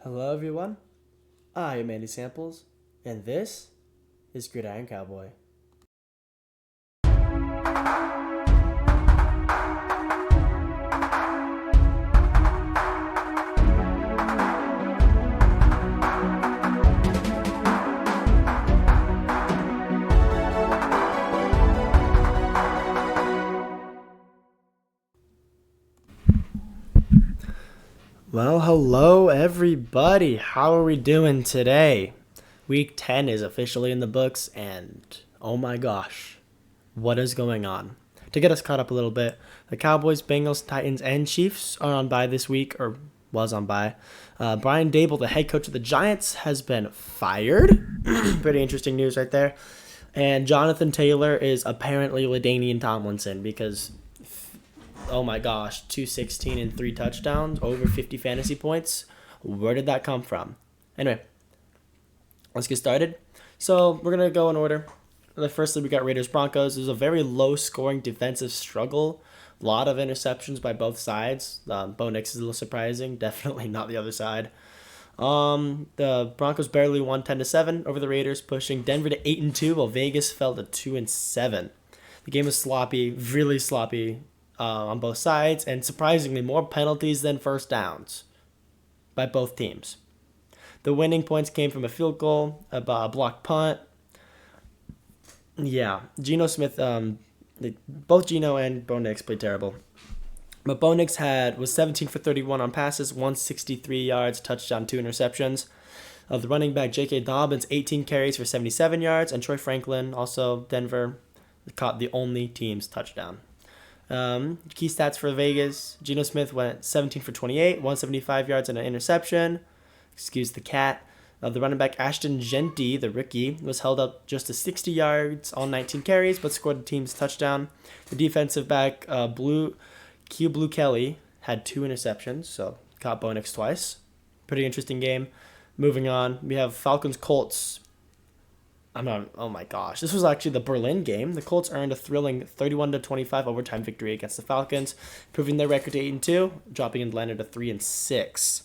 Hello, everyone. I am Andy Samples, and this is Gridiron Cowboy. Well, hello, everybody. How are we doing today? Week 10 is officially in the books, and oh my gosh, what is going on? To get us caught up a little bit, the Cowboys, Bengals, Titans, and Chiefs are on bye this week, or was on bye. Brian Dable, the head coach of the Giants, has been fired. Pretty interesting news right there. And Jonathan Taylor is apparently LaDainian Tomlinson because, oh my gosh, 216 and 3 touchdowns, over 50 fantasy points. Where did that come from? Anyway, let's get started. So we're going to go in order. Firstly, we got Raiders Broncos. It was a very low scoring defensive struggle. A lot of interceptions by both sides. Bo Nix is a little surprising. Definitely not the other side. The Broncos barely won 10-7 over the Raiders, pushing Denver to 8-2, while Vegas fell to 2-7. The game was sloppy, really sloppy on both sides, and surprisingly more penalties than first downs by both teams. The winning points came from a field goal, a blocked punt. Yeah, Geno Smith, both Geno and Bo Nix played terrible. But Bo Nix was 17 for 31 on passes, 163 yards, touchdown, 2 interceptions. The running back J.K. Dobbins, 18 carries for 77 yards, and Troy Franklin, also Denver, caught the only team's touchdown. Key stats for Vegas: Geno Smith went 17 for 28, 175 yards and an interception. Excuse the cat. The running back Ashton Genty, the rookie, was held up just to 60 yards on 19 carries, but scored the team's touchdown. The defensive back Blue Kelly had 2 interceptions, so caught Bo Nix twice. Pretty interesting game. Moving on, we have Falcons Colts. Oh my gosh. This was actually the Berlin game. The Colts earned a thrilling 31-25 overtime victory against the Falcons, improving their record to 8-2, dropping Atlanta to 3-6.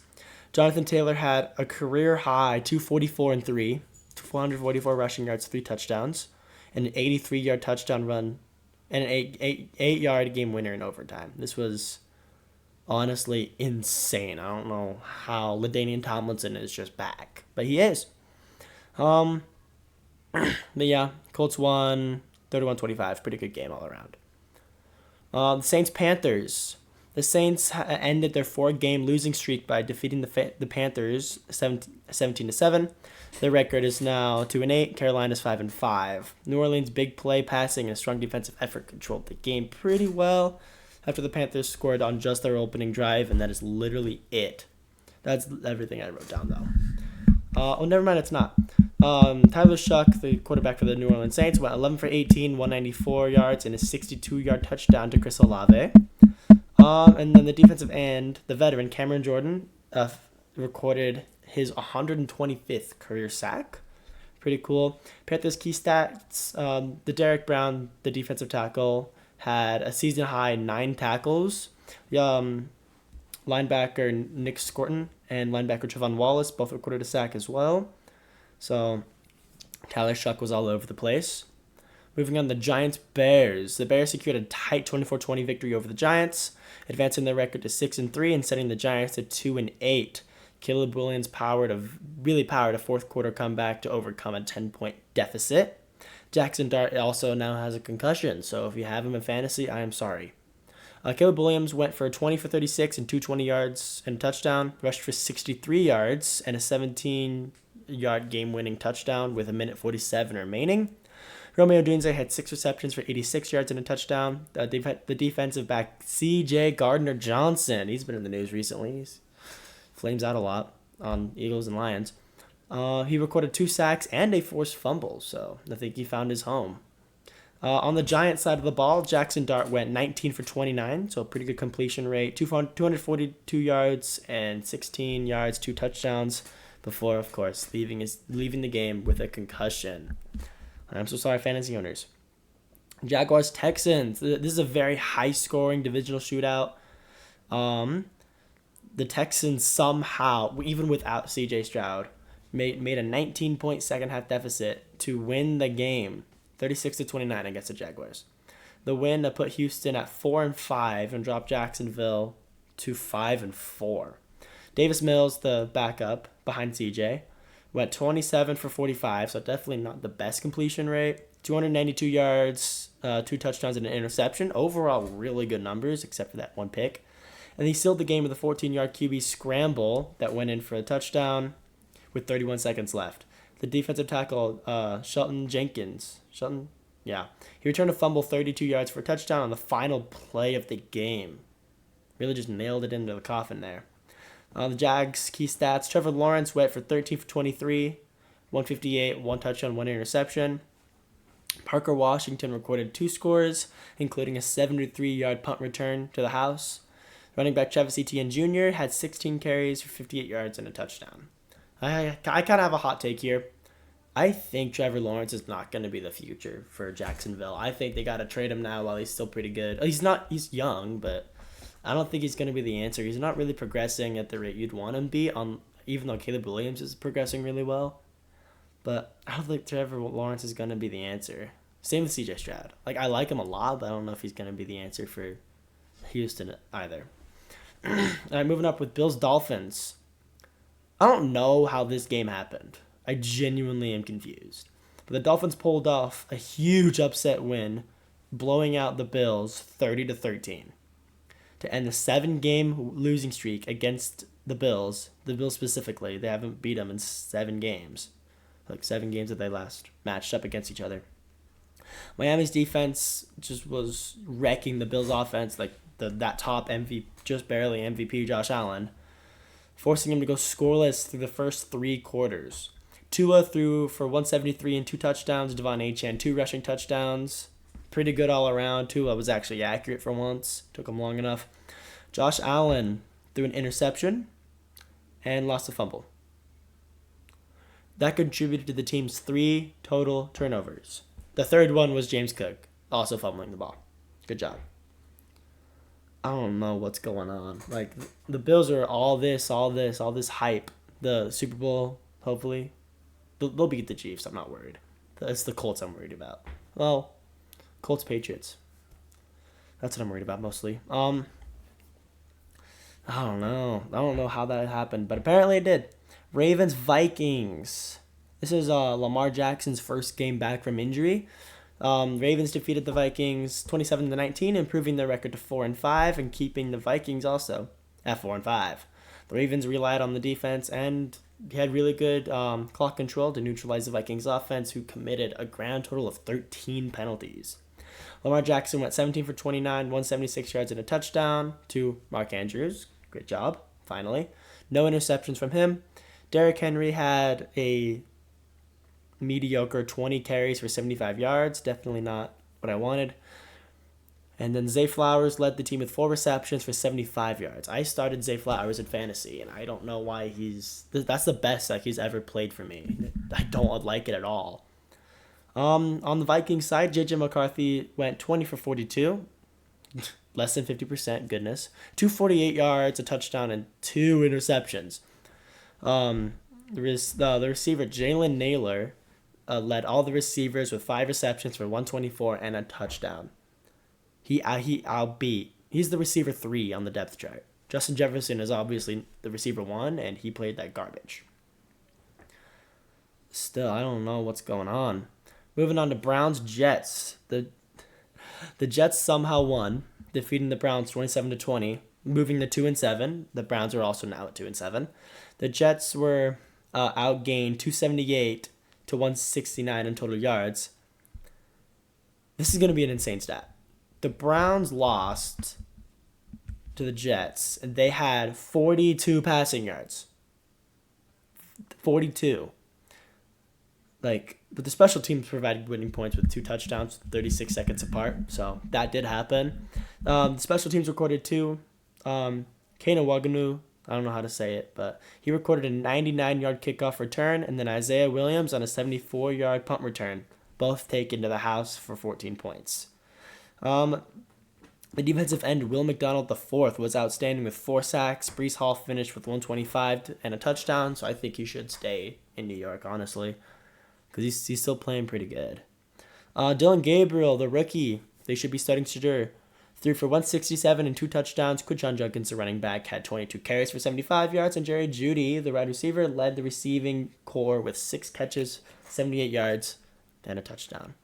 Jonathan Taylor had a career high 244 and 3, 444 rushing yards, 3 touchdowns, and an 83-yard touchdown run, and an 8-yard game winner in overtime. This was honestly insane. I don't know how LaDainian Tomlinson is just back, but he is. But yeah, Colts won 31-25. Pretty good game all around. The Saints-Panthers. The Saints ended their 4-game losing streak by defeating the Panthers 17-7. Their record is now 2-8. Carolina's 5-5. New Orleans' big play passing and a strong defensive effort controlled the game pretty well after the Panthers scored on just their opening drive, and that is literally it. That's everything I wrote down, though. Never mind, it's not. Tyler Shuck, the quarterback for the New Orleans Saints, went 11 for 18, 194 yards, and a 62-yard touchdown to Chris Olave. And then the defensive end, the veteran Cameron Jordan, recorded his 125th career sack. Pretty cool. Panthers key stats: the Derek Brown, the defensive tackle, had a season-high 9 tackles. Linebacker Nick Scorton and linebacker Trevon Wallace both recorded a sack as well. So Tyler Shuck was all over the place. Moving on, the Giants-Bears. The Bears secured a tight 24-20 victory over the Giants, advancing their record to 6-3 and setting the Giants to 2-8. Caleb Williams powered a fourth-quarter comeback to overcome a 10-point deficit. Jackson Dart also now has a concussion, so if you have him in fantasy, I am sorry. Caleb Williams went for 20 for 36 and 220 yards and a touchdown, rushed for 63 yards and a 17-yard game-winning touchdown with 1:47 remaining. Romeo Dunze had 6 receptions for 86 yards and a touchdown. The defensive back C.J. Gardner-Johnson, he's been in the news recently. He flames out a lot on Eagles and Lions. He recorded 2 sacks and a forced fumble, so I think he found his home. On the Giants side of the ball, Jackson Dart went 19 for 29, so a pretty good completion rate, 242 yards and 16 yards, 2 touchdowns, before, of course, leaving the game with a concussion. I'm so sorry, fantasy owners. Jaguars-Texans. This is a very high-scoring divisional shootout. the Texans somehow, even without C.J. Stroud, made a 19-point second half deficit to win the game, 36-29 against the Jaguars. The win that put Houston at 4-5 and dropped Jacksonville to 5-4. Davis Mills, the backup behind CJ, went 27 for 45, so definitely not the best completion rate. 292 yards, 2 touchdowns, and an interception. Overall, really good numbers, except for that one pick. And he sealed the game with a 14-yard QB scramble that went in for a touchdown with 31 seconds left. The defensive tackle, Shelton Jenkins. He returned a fumble 32 yards for a touchdown on the final play of the game. Really just nailed it into the coffin there. The Jags' key stats, Trevor Lawrence went for 13 for 23, 158, 1 touchdown, 1 interception. Parker Washington recorded 2 scores, including a 73-yard punt return to the house. Running back Travis Etienne Jr. had 16 carries for 58 yards and a touchdown. I kind of have a hot take here. I think Trevor Lawrence is not going to be the future for Jacksonville. I think they got to trade him now while he's still pretty good. He's young, but I don't think he's going to be the answer. He's not really progressing at the rate you'd want him to be, even though Caleb Williams is progressing really well. But I don't think Trevor Lawrence is going to be the answer. Same with CJ Stroud. I like him a lot, but I don't know if he's going to be the answer for Houston either. All right, moving up with Bills-Dolphins. I don't know how this game happened. I genuinely am confused. But the Dolphins pulled off a huge upset win, blowing out the Bills 30-13. To end the 7-game losing streak against the Bills specifically. They haven't beat them in 7 games. 7 games that they last matched up against each other. Miami's defense just was wrecking the Bills' offense, that top MVP, just barely MVP Josh Allen, forcing him to go scoreless through the first 3 quarters. Tua threw for 173 and 2 touchdowns. Devon Achane 2 rushing touchdowns. Pretty good all around. Tua was actually accurate for once. Took him long enough. Josh Allen threw an interception and lost a fumble. That contributed to the team's 3 total turnovers. The third one was James Cook, also fumbling the ball. Good job. I don't know what's going on. The Bills are all this hype. The Super Bowl, hopefully. They'll beat the Chiefs. I'm not worried. It's the Colts I'm worried about. Well, Colts, Patriots. That's what I'm worried about mostly. I don't know. I don't know how that happened, but apparently it did. Ravens, Vikings. This is Lamar Jackson's first game back from injury. Ravens defeated the Vikings 27-19, improving their record to 4-5 and keeping the Vikings also at 4-5. The Ravens relied on the defense and had really good clock control to neutralize the Vikings offense, who committed a grand total of 13 penalties. Lamar Jackson went 17 for 29, 176 yards and a touchdown to Mark Andrews. Great job, finally. No interceptions from him. Derrick Henry had a mediocre 20 carries for 75 yards. Definitely not what I wanted. And then Zay Flowers led the team with 4 receptions for 75 yards. I started Zay Flowers in fantasy, and I don't know why that's the best he's ever played for me. I don't like it at all. On the Vikings side, J.J. McCarthy went 20 for 42. Less than 50%, goodness. 248 yards, a touchdown, and 2 interceptions. The receiver, Jalen Naylor, led all the receivers with 5 receptions for 124 and a touchdown. He's the receiver 3 on the depth chart. Justin Jefferson is obviously the receiver 1, and he played that garbage. Still, I don't know what's going on. Moving on to Browns-Jets. The Jets somehow won, defeating the Browns 27-20, moving to 2-7. The Browns are also now at 2-7. The Jets were outgained 278 to 169 in total yards. This is going to be an insane stat. The Browns lost to the Jets, and they had 42 passing yards. 42. But the special teams provided winning points with 2 touchdowns, 36 seconds apart. So that did happen. The special teams recorded 2. Kane Waganu, I don't know how to say it, but he recorded a 99-yard kickoff return, and then Isaiah Williams on a 74-yard punt return, both taken to the house for 14 points. The defensive end, Will McDonald IV, was outstanding with 4 sacks. Brees Hall finished with 125 and a touchdown, so I think he should stay in New York, honestly, because he's still playing pretty good. Dylan Gabriel, the rookie, they should be starting Shadur. Threw for 167 and 2 touchdowns. Quinshon Judkins, the running back, had 22 carries for 75 yards. And Jerry Jeudy, the wide receiver, led the receiving core with 6 catches, 78 yards, and a touchdown.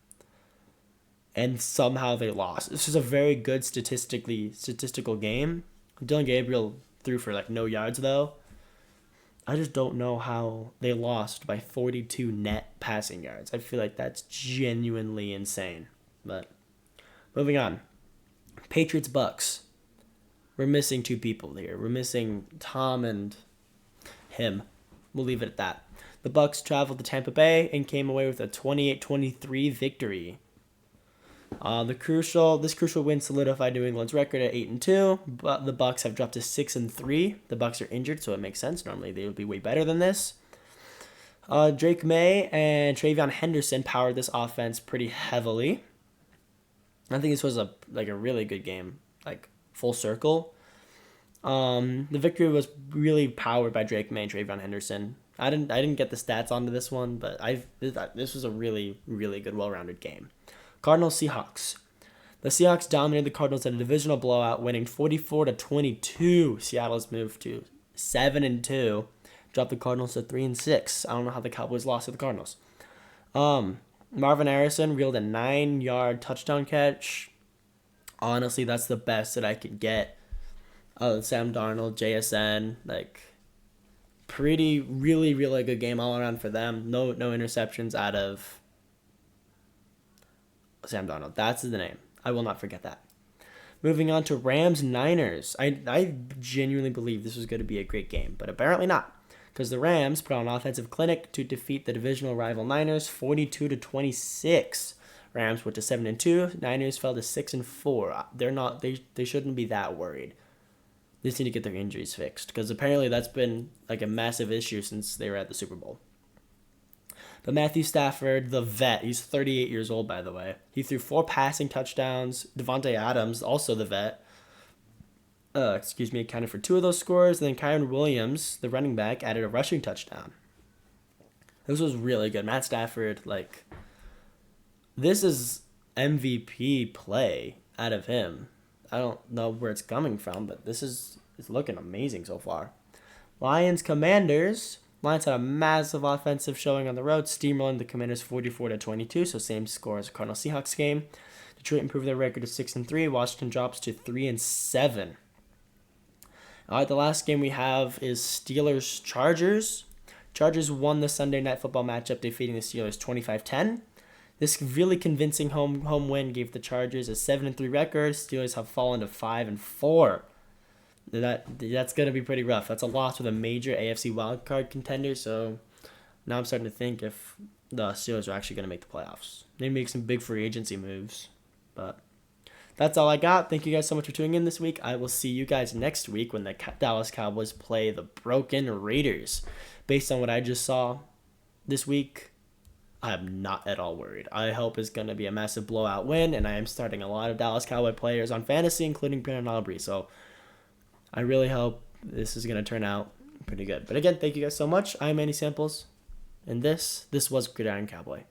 And somehow they lost. This is a very good statistical game. Dylan Gabriel threw for like no yards, though. I just don't know how they lost by 42 net passing yards. I feel like that's genuinely insane. But moving on. Patriots Bucks. We're missing 2 people here. We're missing Tom and him. We'll leave it at that. The Bucks traveled to Tampa Bay and came away with a 28-23 victory. This crucial win solidified New England's record at 8-2, but the Bucks have dropped to 6-3. The Bucks are injured, so it makes sense. Normally they would be way better than this. Drake May and TreVeyon Henderson powered this offense pretty heavily. I think this was a really good game, like full circle. The victory was really powered by Drake May and TreVeyon Henderson. I didn't get the stats onto this one, but this was a really, really good, well-rounded game. Cardinals Seahawks. The Seahawks dominated the Cardinals in a divisional blowout, winning 44-22. Seattle's moved to 7-2, dropped the Cardinals to 3-6. I don't know how the Cowboys lost to the Cardinals. Marvin Harrison reeled a 9-yard touchdown catch. Honestly, that's the best that I could get. Sam Darnold, JSN, really, really good game all around for them. No interceptions out of Sam Darnold. That's the name. I will not forget that. Moving on to Rams-Niners. I genuinely believe this was going to be a great game, but apparently not, because the Rams put on an offensive clinic to defeat the divisional rival Niners 42-26. Rams went to 7-2. Niners fell to 6-4. They shouldn't be that worried. They just need to get their injuries fixed, because apparently that's been a massive issue since they were at the Super Bowl. But Matthew Stafford, the vet, he's 38 years old, by the way. He threw 4 passing touchdowns. Devontae Adams, also the vet, accounted for 2 of those scores. And then Kyron Williams, the running back, added a rushing touchdown. This was really good. Matt Stafford, this is MVP play out of him. I don't know where it's coming from, but it's looking amazing so far. Lions Commanders. Lions had a massive offensive showing on the road, steamrolling the Commanders 44-22, so same score as the Cardinals Seahawks game. Detroit improved their record to 6-3. Washington drops to 3-7. All right, the last game we have is Steelers-Chargers. Chargers won the Sunday Night Football matchup, defeating the Steelers 25-10. This really convincing home win gave the Chargers a 7-3 record. Steelers have fallen to 5-4. That's going to be pretty rough. That's a loss with a major AFC wildcard contender, so now I'm starting to think if the Steelers are actually going to make the playoffs. They make some big free agency moves, but that's all I got. Thank you guys so much for tuning in this week. I will see you guys next week when the Dallas Cowboys play the broken Raiders. Based on what I just saw this week, I'm not at all worried. I hope it's going to be a massive blowout win, and I am starting a lot of Dallas Cowboy players on fantasy, including Brandon Aubrey, so I really hope this is going to turn out pretty good. But again, thank you guys so much. I'm Manny Samples, and this was Gridiron Cowboy.